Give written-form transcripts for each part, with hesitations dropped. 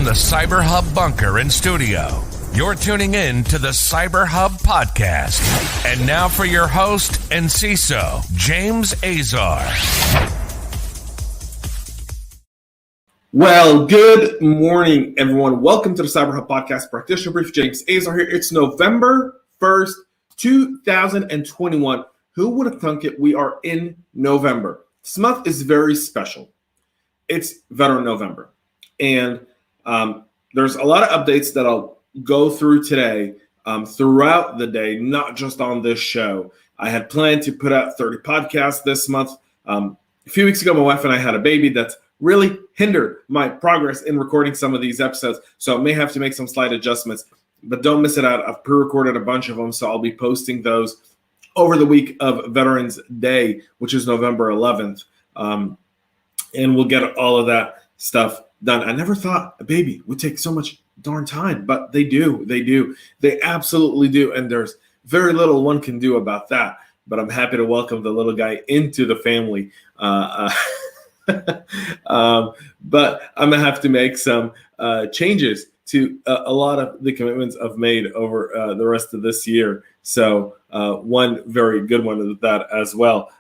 from the CyberHub bunker and studio, you're tuning in to the CyberHub podcast. And now for your host and CISO, James Azar. Well, good morning, everyone. Welcome to the CyberHub podcast. Practitioner Brief, James Azar here. It's November 1st, 2021. Who would have thunk it? We are in November. This month is very special. It's Veteran November. And there's a lot of updates that I'll go through today throughout the day, not just on this show. I had planned to put out 30 podcasts this month. A few weeks ago, my wife and I had a baby that's really hindered my progress in recording some of these episodes. So I may have to make some slight adjustments, but don't miss it out. I've pre-recorded a bunch of them, so I'll be posting those over the week of Veterans Day, which is November 11th. And we'll get all of that stuff done. I never thought a baby would take so much darn time, but they do. They absolutely do. And there's very little one can do about that. But I'm happy to welcome the little guy into the family. But I'm gonna have to make some changes to a lot of the commitments I've made over the rest of this year. So one very good one is that as well.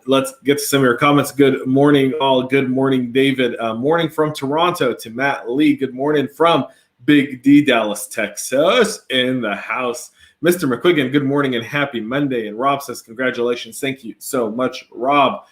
Let's get to some of your comments. Good morning, all. Good morning, David. Morning from Toronto to Matt Lee. Good morning from Big D, Dallas, Texas, in the house. Mr. McQuiggan, good morning and happy Monday. And Rob says, congratulations. Thank you so much, Rob.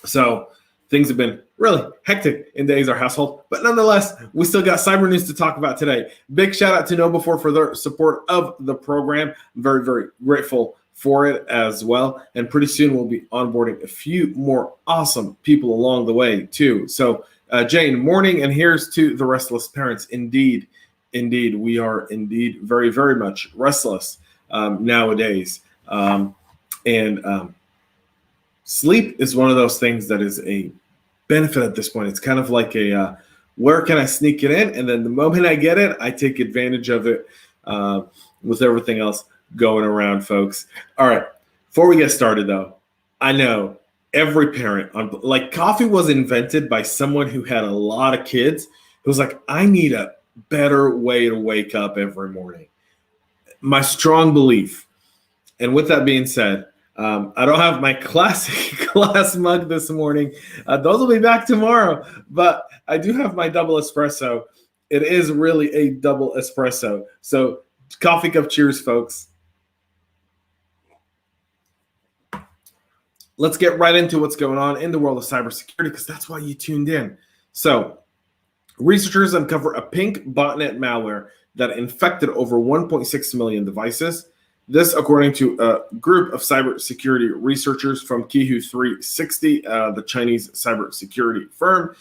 So things have been really hectic in the Azar household, but nonetheless, we still got Cybernews to talk about today. Big shout out to KnowBe4 for their support of the program. I'm very, very grateful for it as well. And pretty soon we'll be onboarding a few more awesome people along the way too. So Jane, morning, and here's to the restless parents. Indeed, we are indeed very, very much restless nowadays. Sleep is one of those things that is a benefit at this point. It's kind of like a where can I sneak it in? And then the moment I get it, I take advantage of it with everything else going around, folks. All right. Before we get started, though, I know every parent, like coffee was invented by someone who had a lot of kids. It was like, I need a better way to wake up every morning. My strong belief. And with that being said, I don't have my classic glass mug this morning. Those will be back tomorrow, but I do have my double espresso. It is really a double espresso. So coffee cup cheers, folks. Let's get right into what's going on in the world of cybersecurity, because that's why you tuned in. So researchers uncover a pink botnet malware that infected over 1.6 million devices. This, according to a group of cybersecurity researchers from Qihu 360, the Chinese cybersecurity firm,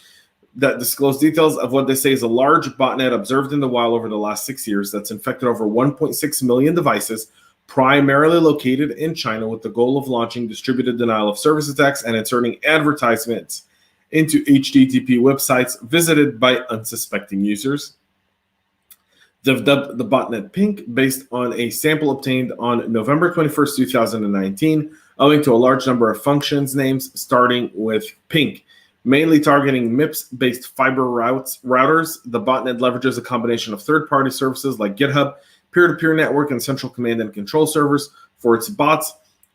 that disclosed details of what they say is a large botnet observed in the wild over the last 6 years that's infected over 1.6 million devices, primarily located in China, with the goal of launching distributed denial of service attacks and inserting advertisements into HTTP websites visited by unsuspecting users. They've dubbed the botnet pink based on a sample obtained on November 21st, 2019, owing to a large number of functions names starting with pink. Mainly targeting MIPS-based fiber routers, the botnet leverages a combination of third-party services like GitHub, peer-to-peer network, and central command and control servers for its bots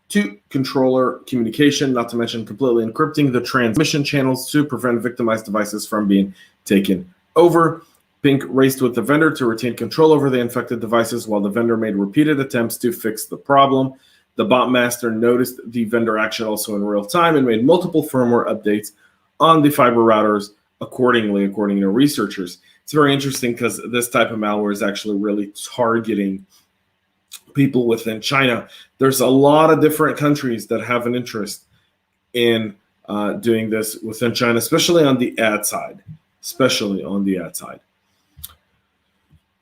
to controller communication, not to mention completely encrypting the transmission channels to prevent victimized devices from being taken over. Pink raced with the vendor to retain control over the infected devices while the vendor made repeated attempts to fix the problem. The bot master noticed the vendor action also in real time and made multiple firmware updates on the fiber routers accordingly, according to researchers. It's very interesting because this type of malware is actually really targeting people within China. There's a lot of different countries that have an interest in doing this within China, especially on the ad side.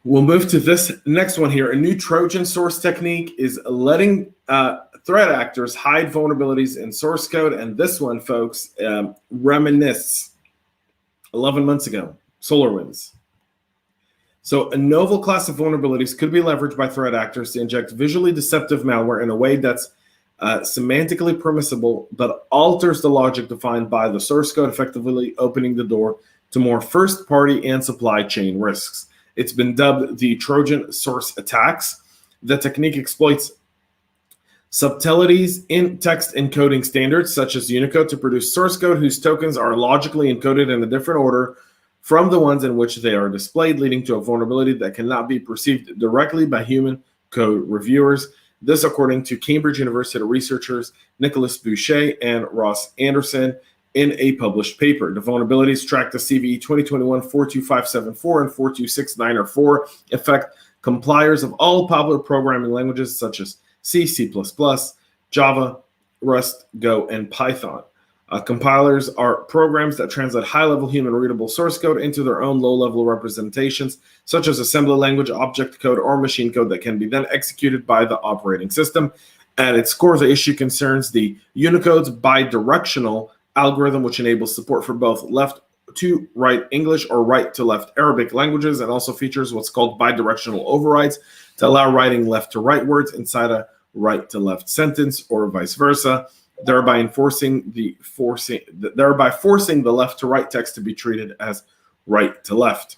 We'll move to this next one here. A new Trojan source technique is letting threat actors hide vulnerabilities in source code. And this one, folks, reminisces 11 months ago, SolarWinds. So a novel class of vulnerabilities could be leveraged by threat actors to inject visually deceptive malware in a way that's semantically permissible, but alters the logic defined by the source code, effectively opening the door to more first-party and supply chain risks. It's been dubbed the Trojan source attacks. The technique exploits subtleties in text encoding standards such as Unicode to produce source code whose tokens are logically encoded in a different order from the ones in which they are displayed, leading to a vulnerability that cannot be perceived directly by human code reviewers. This, according to Cambridge University researchers Nicholas Boucher and Ross Anderson in a published paper. The vulnerabilities tracked the CVE 2021-42574 and 42694 affect compilers of all popular programming languages such as C, C++, Java, Rust, Go, and Python. Compilers are programs that translate high-level human-readable source code into their own low-level representations, such as assembly language, object code, or machine code that can be then executed by the operating system. At its core, the issue concerns the Unicode's bidirectional algorithm, which enables support for both left to right English or right to left Arabic languages, and also features what's called bidirectional overrides to allow writing left to right words inside a right to left sentence or vice versa, thereby forcing the left to right text to be treated as right to left.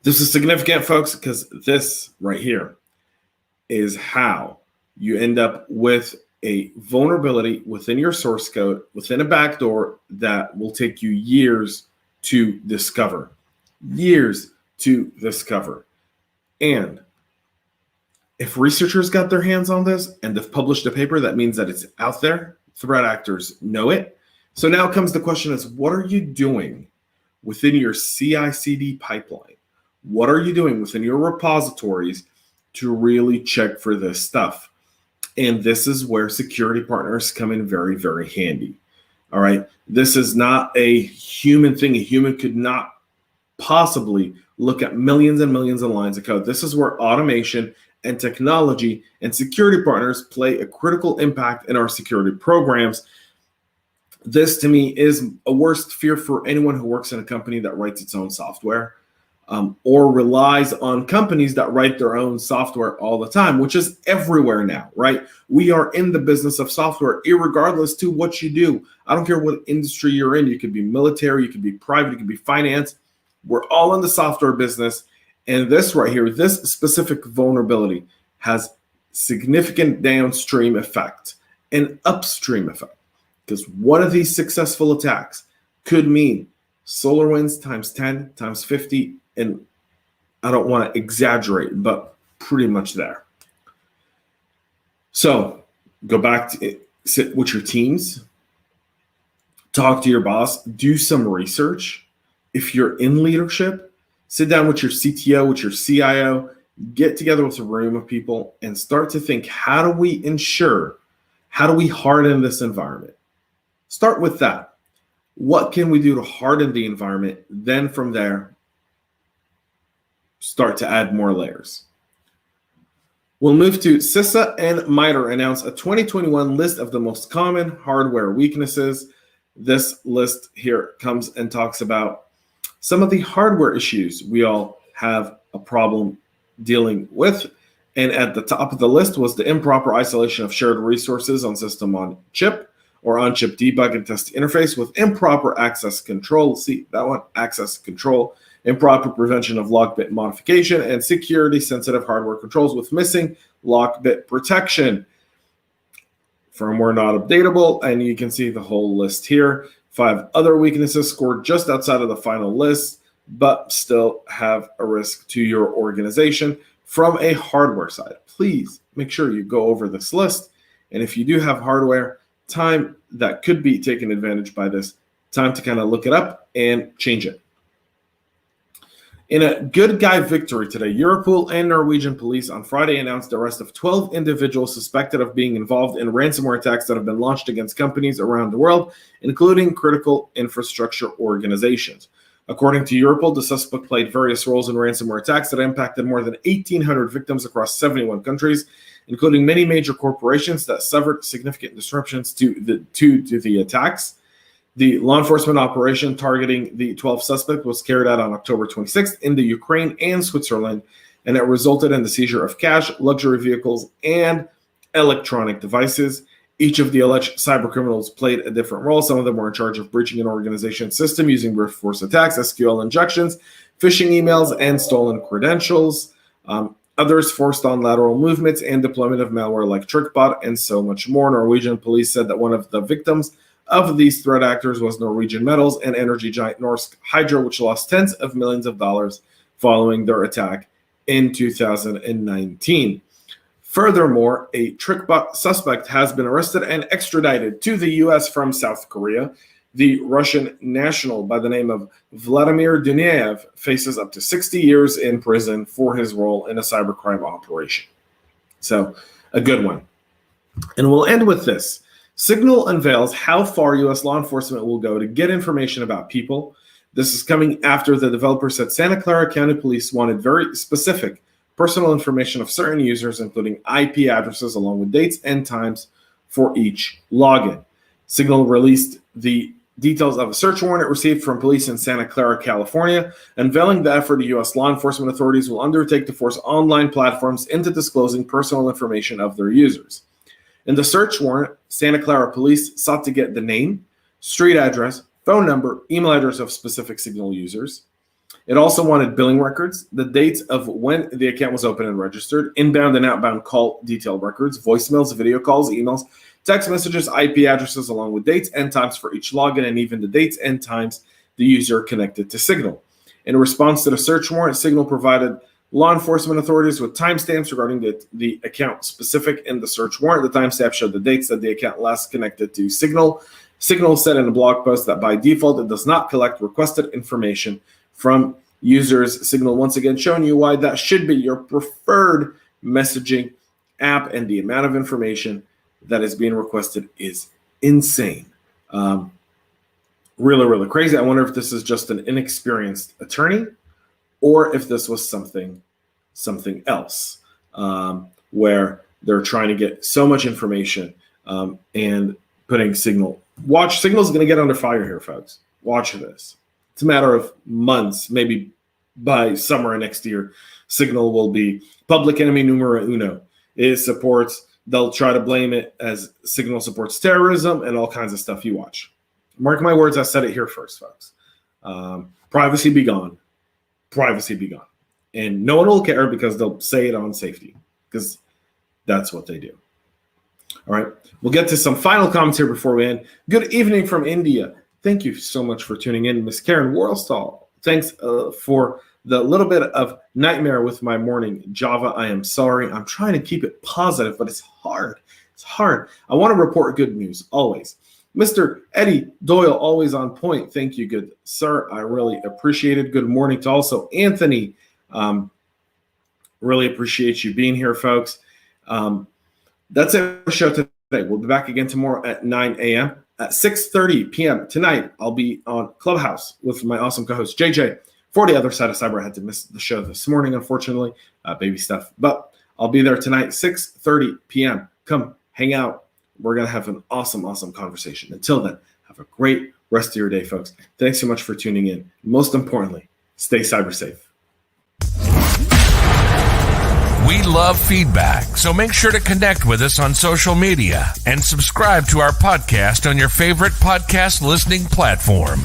This is significant, folks, because this right here is how you end up with a vulnerability within your source code, within a backdoor that will take you years to discover. Years to discover. And if researchers got their hands on this and they've published a paper, that means that it's out there. Threat actors know it. So now comes the question is, what are you doing within your CI/CD pipeline? What are you doing within your repositories to really check for this stuff? And this is where security partners come in very, very handy. All right. This is not a human thing. A human could not possibly look at millions and millions of lines of code. This is where automation and technology and security partners play a critical impact in our security programs. This, to me, is a worst fear for anyone who works in a company that writes its own software. Or relies on companies that write their own software all the time, which is everywhere now, right? We are in the business of software, irregardless to what you do. I don't care what industry you're in. You could be military, you could be private, you could be finance. We're all in the software business. And this right here, this specific vulnerability has significant downstream effect and upstream effect. Because one of these successful attacks could mean SolarWinds times 10 times 50, and I don't want to exaggerate, but pretty much there. So go back to sit with your teams, talk to your boss, do some research. If you're in leadership, sit down with your CTO, with your CIO, get together with a room of people and start to think, how do we harden this environment? Start with that. What can we do to harden the environment? Then from there, start to add more layers. We'll move to CISA and MITRE announce a 2021 list of the most common hardware weaknesses. This list here comes and talks about some of the hardware issues we all have a problem dealing with. And at the top of the list was the improper isolation of shared resources on system on chip or on-chip debug and test interface with improper access control. See that one, access control. Improper prevention of lock bit modification, and security-sensitive hardware controls with missing lock bit protection. Firmware not updatable, and you can see the whole list here. 5 other weaknesses scored just outside of the final list, but still have a risk to your organization from a hardware side. Please make sure you go over this list, and if you do have hardware, time that could be taken advantage by this, time to kind of look it up and change it. In a good guy victory today, Europol and Norwegian police on Friday announced the arrest of 12 individuals suspected of being involved in ransomware attacks that have been launched against companies around the world, including critical infrastructure organizations. According to Europol, the suspect played various roles in ransomware attacks that impacted more than 1,800 victims across 71 countries, including many major corporations that suffered significant disruptions to the attacks. The law enforcement operation targeting the 12 suspects was carried out on October 26th in the Ukraine and Switzerland, and it resulted in the seizure of cash, luxury vehicles, and electronic devices. Each of the alleged cybercriminals played a different role. Some of them were in charge of breaching an organization system using brute force attacks, SQL injections, phishing emails, and stolen credentials. Others forced on lateral movements and deployment of malware like TrickBot and so much more. Norwegian police said that one of the victims of these threat actors was Norwegian Metals and energy giant Norsk Hydro, which lost tens of millions of dollars following their attack in 2019. Furthermore, a TrickBot suspect has been arrested and extradited to the U.S. from South Korea. The Russian national by the name of Vladimir Duneyev faces up to 60 years in prison for his role in a cybercrime operation. So, a good one. And we'll end with this. Signal unveils how far U.S. law enforcement will go to get information about people. This is coming after the developer said Santa Clara County Police wanted very specific personal information of certain users, including IP addresses along with dates and times for each login. Signal released the details of a search warrant it received from police in Santa Clara, California, unveiling the effort U.S. law enforcement authorities will undertake to force online platforms into disclosing personal information of their users. In the search warrant, Santa Clara police sought to get the name, street address, phone number, email address of specific Signal users. It also wanted billing records, the dates of when the account was opened and registered, inbound and outbound call detail records, voicemails, video calls, emails, text messages, IP addresses, along with dates and times for each login, and even the dates and times the user connected to Signal. In response to the search warrant, Signal provided law enforcement authorities with timestamps regarding the account specific in the search warrant. The timestamp showed the dates that the account last connected to Signal. Signal said in a blog post that by default, it does not collect requested information from users. Signal once again showing you why that should be your preferred messaging app, and the amount of information that is being requested is insane. Really, really crazy. I wonder if this is just an inexperienced attorney or if this was something else, where they're trying to get so much information and putting Signal. Watch, Signal's going to get under fire here, folks. Watch this. It's a matter of months, maybe by summer next year, Signal will be public enemy numero uno. They'll try to blame it as Signal supports terrorism and all kinds of stuff. You watch. Mark my words, I said it here first, folks. Privacy be gone. Privacy be gone. And no one will care because they'll say it on safety, because that's what they do. All right. We'll get to some final comments here before we end. Good evening from India. Thank you so much for tuning in, Miss Karen Worlstall. Thanks for the little bit of nightmare with my morning Java. I am sorry. I'm trying to keep it positive, but it's hard. It's hard. I want to report good news always. Mr. Eddie Doyle, always on point. Thank you, good sir. I really appreciate it. Good morning to also Anthony. Really appreciate you being here, folks. That's it for the show today. We'll be back again tomorrow at 9 a.m. At 6:30 p.m. tonight, I'll be on Clubhouse with my awesome co-host, JJ. For the other side of cyber, I had to miss the show this morning, unfortunately. Baby stuff. But I'll be there tonight, 6:30 p.m. Come hang out. We're going to have an awesome, awesome conversation. Until then, have a great rest of your day, folks. Thanks so much for tuning in. Most importantly, stay cyber safe. We love feedback, so make sure to connect with us on social media and subscribe to our podcast on your favorite podcast listening platform.